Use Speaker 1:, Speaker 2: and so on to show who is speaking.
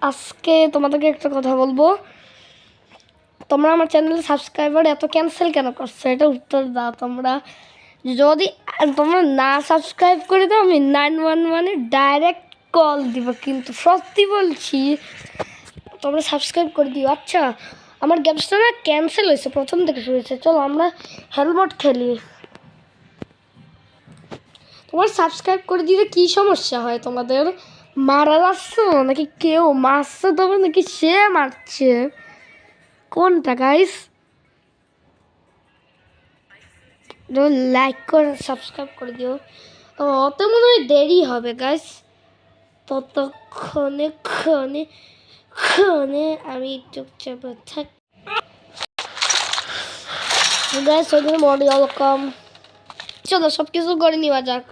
Speaker 1: আজকে তোমাদেরকে একটা কথা বলবো। তোমরা আমার চ্যানেলে সাবস্ক্রাইবার এত ক্যান্সেল কেন করছো, এটা উত্তর দাও। যদি তোমরা না সাবস্ক্রাইব করে দাও, আমি 911-এ ডাইরেক্ট কল দিব। কিন্তু সত্যি বলছি, তোমরা সাবস্ক্রাইব করে দিও। আচ্ছা, আমার গেমসটা না ক্যান্সেল হয়েছে, প্রথম থেকে শুরু হয়েছে। চলো আমরা হেলমেট খেলি। তোমার সাবস্ক্রাইব করে দিলে কী সমস্যা হয় তোমাদের? মারা যাচ্ছ নাকি কেউ মারছে তোমার, নাকি সে মারছে? কোনটা গাইস? লাইক করে সাবস্ক্রাইব করে দিও। অত মনে হয় দেরি হবে গাইস, ততক্ষণে ক্ষণে ক্ষণে আমি চুপচাপ থাক। গাইস ওদের মডেল কম, চলো সব কিছু করে নেওয়া যাক।